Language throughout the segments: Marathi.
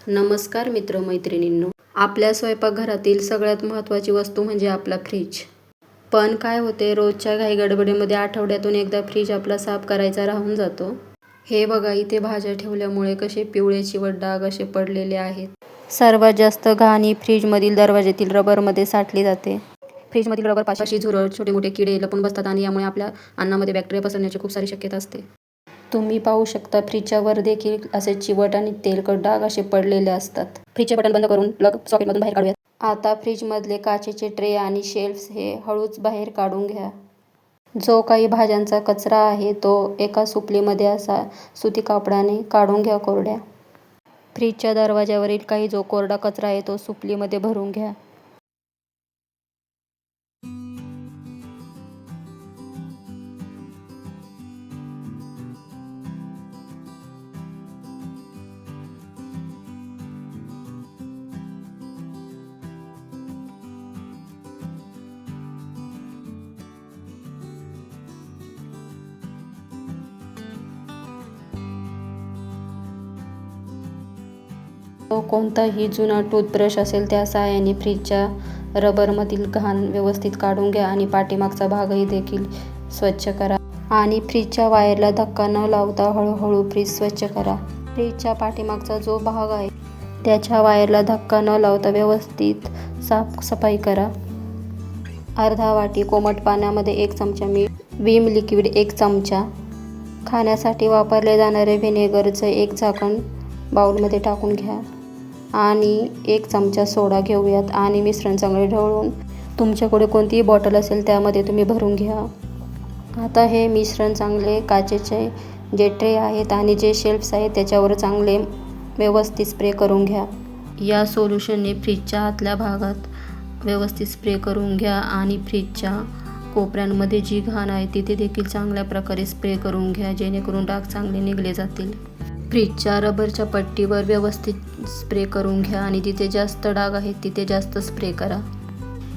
नमस्कार मित्रमैत्रिणींनो. आपल्या स्वयंपाकघरातील सगळ्यात महत्त्वाची वस्तू म्हणजे आपला फ्रीज. पण काय होते, रोजच्या घाईगडबडीमध्ये आठवड्यातून एकदा फ्रीज आपला साफ करायचा राहून जातो. हे बघा, इथे भाज्या ठेवल्यामुळे कसे पिवळे चिवट डाग असे पडलेले आहेत. सर्वात जास्त घाण ही फ्रीजमधील दरवाजातील रबरमध्ये साठली जाते. फ्रीजमधील रबर पाशी झुरळ, छोटे मोठे किडे लपून बसतात आणि यामुळे आपल्या अन्नामध्ये बॅक्टेरिया पसरण्याची खूप सारी शक्यता असते. तुम्ही पाहू शकता, फ्रीजच्या वर देखील असे चिवट आणि तेलकट डाग असे पडलेले असतात. फ्रीजचे बटन बंद करून प्लग सॉकेटमधून बाहेर काढूयात. आता फ्रीजमधले काचेचे ट्रे आणि शेल्फ्स हे हळूच बाहेर काढून घ्या. जो काही भाज्यांचा कचरा आहे तो एका सुपलीमध्ये असा सुती कापडाने काढून घ्या कोरड्या. फ्रीजच्या दरवाजावरील काही जो कोरडा कचरा आहे तो सुपलीमध्ये भरून घ्या. कोणताही जुना टूथब्रश असेल त्या साहाय्याने फ्रीजच्या रबरमधील घाण व्यवस्थित काढून घ्या आणि पाठीमागचा भागही देखील स्वच्छ करा. आणि फ्रीजच्या वायरला धक्का न लावता हळूहळू फ्रीज स्वच्छ करा. फ्रीजच्या पाठीमागचा जो भाग आहे त्याच्या वायरला धक्का न लावता व्यवस्थित साफसफाई करा. अर्धा वाटी कोमट पाण्यामध्ये 1 चमचा मीठ, विम लिक्विड 1 चमचा, खाण्यासाठी वापरले जाणारे व्हिनेगरचं 1 झाकण बाउलमध्ये टाकून घ्या आणि 1 चमचा सोडा घेऊयात आणि मिश्रण चांगले ढवळून तुमच्याकडे कोणतीही बॉटल असेल त्यामध्ये तुम्ही भरून घ्या. आता हे मिश्रण चांगले काचेचे जे ट्रे आहेत आणि जे शेल्फ्स आहेत त्याच्यावर चांगले व्यवस्थित स्प्रे करून घ्या. या सोल्युशनने फ्रीजच्या आतल्या भागात व्यवस्थित स्प्रे करून घ्या आणि फ्रीजच्या कोपऱ्यांमध्ये जी घाण आहे तिथे देखील चांगल्या प्रकारे स्प्रे करून घ्या, जेणेकरून डाग चांगले निघले जातील. फ्रीजच्या रबरच्या पट्टीवर व्यवस्थित स्प्रे करून घ्या आणि जिथे जास्त डाग आहेत तिथे जास्त स्प्रे करा.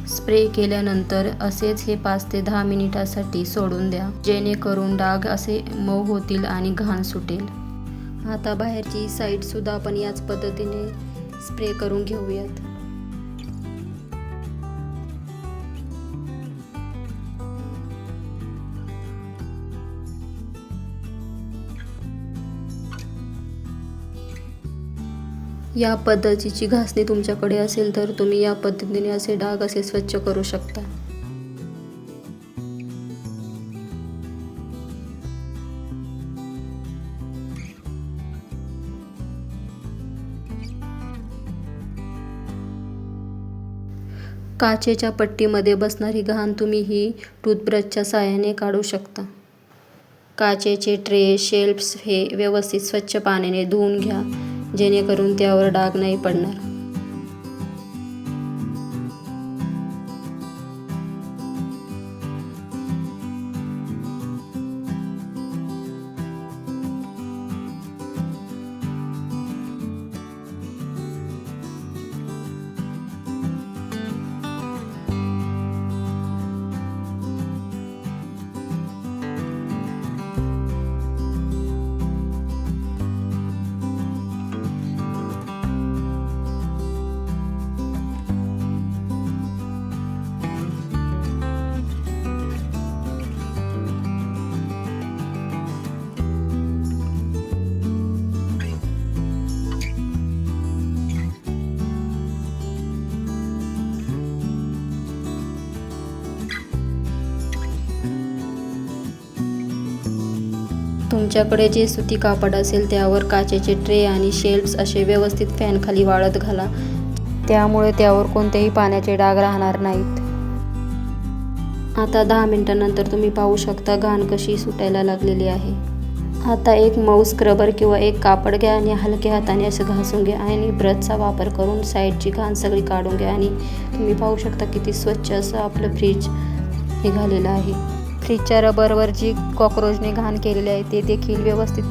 स्प्रे केल्यानंतर असेच हे 5 ते 10 मिनिटासाठी सोडून द्या, जेणेकरून डाग असे मऊ होतील आणि घाण सुटेल. आता बाहेरची साईडसुद्धा आपण याच पद्धतीने स्प्रे करून घेऊयात. या पद्धतीची घासणी तुमच्याकडे असेल तर तुम्ही या पद्धतीने असे डाग असे स्वच्छ करू शकता. काचेच्या पट्टीमध्ये बसणारी घाण तुम्ही ही टूथब्रशच्या साहाय्याने काढू शकता. काचेचे ट्रे, शेल्फ्स हे व्यवस्थित स्वच्छ पाण्याने धुवून घ्या, जेणेकरून त्यावर डाग नाही पडणार. तुमच्याकडे जे सुती कापड असेल त्यावर काचेचे ट्रे आणि शेल्फ्स असे व्यवस्थित फॅनखाली वाळत घाला, त्यामुळे त्यावर कोणतेही पाण्याचे डाग राहणार नाहीत. आता 10 मिनिटांनंतर तुम्ही पाहू शकता घाण कशी सुटायला लागलेली आहे. आता एक मऊ स्क्रबर किंवा एक कापड घ्या आणि हलक्या हाताने असं घासून घ्या आणि ब्रशचा वापर करून साईडची घाण सगळी काढून घ्या आणि तुम्ही पाहू शकता किती स्वच्छ असं आपलं फ्रीज निघालेलं आहे. फ्रीजच्या रबरवर जी कॉक्रोचने घाण केलेली आहे ते देखील व्यवस्थित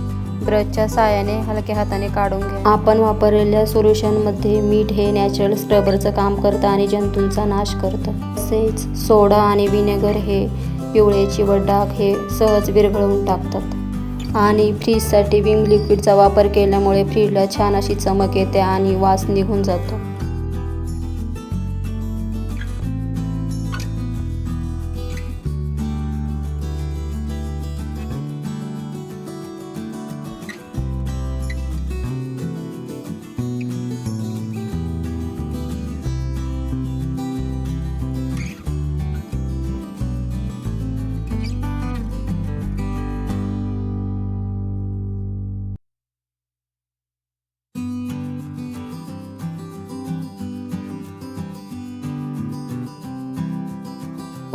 ब्रशच्या साहाय्याने हलक्या हाताने काढून घ्या. आपण वापरलेल्या सोल्युशनमध्ये मीठ हे नॅचरल स्क्रबरचं काम करतं आणि जंतूंचा नाश करतं. तसेच सोडा आणि व्हिनेगर हे पिवळे चिवट डाग हे सहज विरघळवून टाकतात. आणि फ्रीजसाठी विम लिक्विडचा वापर केल्यामुळे फ्रीजला छान अशी चमक येते आणि वास निघून जातो.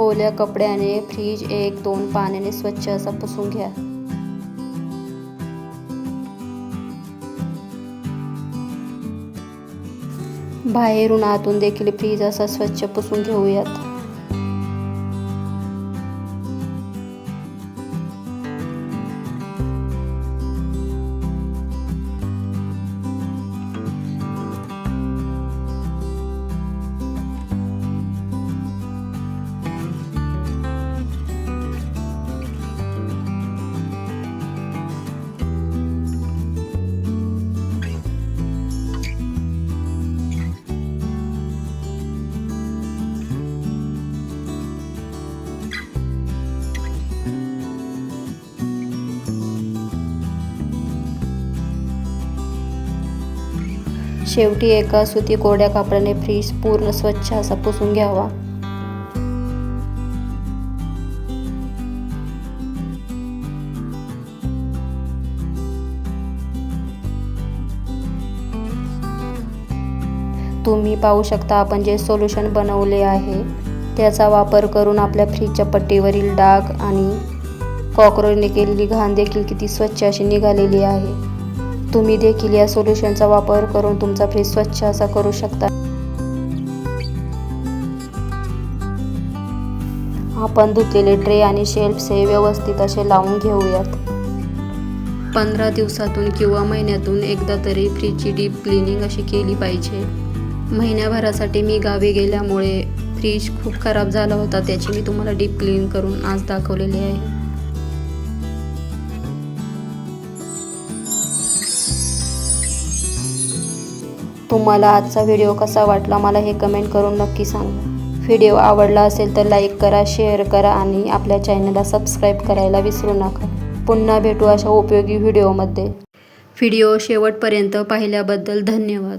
ओल्या कपड्याने फ्रीज 1-2 पाण्याने स्वच्छ असा पुसून घ्या. बाहेरून आतून देखील फ्रीज असा स्वच्छ पुसून घेऊयात. शेवटी एका सुती कोरड्या कापडाने फ्रीज पूर्ण स्वच्छ असा पुसून घ्यावा. तुम्ही पाहू शकता आपण जे सोल्युशन बनवले आहे त्याचा वापर करून आपल्या फ्रीजच्या पट्टीवरील डाग आणि कॉक्रोचने केलेली घाण देखील किती स्वच्छ अशी निघालेली आहे. तुम्ही देखील या सोल्युशनचा वापर करून तुमचा फ्रीज स्वच्छ असा करू शकता. आपण धुतलेले ट्रे आणि शेल्फ्स हे व्यवस्थित असे लावून घेऊयात. 15 दिवसातून किंवा महिन्यातून एकदा तरी फ्रीजची डीप क्लिनिंग अशी केली पाहिजे. महिन्याभरासाठी मी गावी गेल्यामुळे फ्रीज खूप खराब झाला होता, त्याची मी तुम्हाला डीप क्लीन करून आज दाखवलेली आहे. तुम्हाला आजचा व्हिडिओ कसा वाटला मला हे कमेंट करून नक्की सांगा. व्हिडिओ आवडला असेल तर लाईक करा, शेअर करा आणि आपल्या चॅनलला सबस्क्राईब करायला विसरू नका. पुन्हा भेटू अशा उपयोगी व्हिडिओमध्ये. व्हिडिओ शेवटपर्यंत पाहिल्याबद्दल धन्यवाद.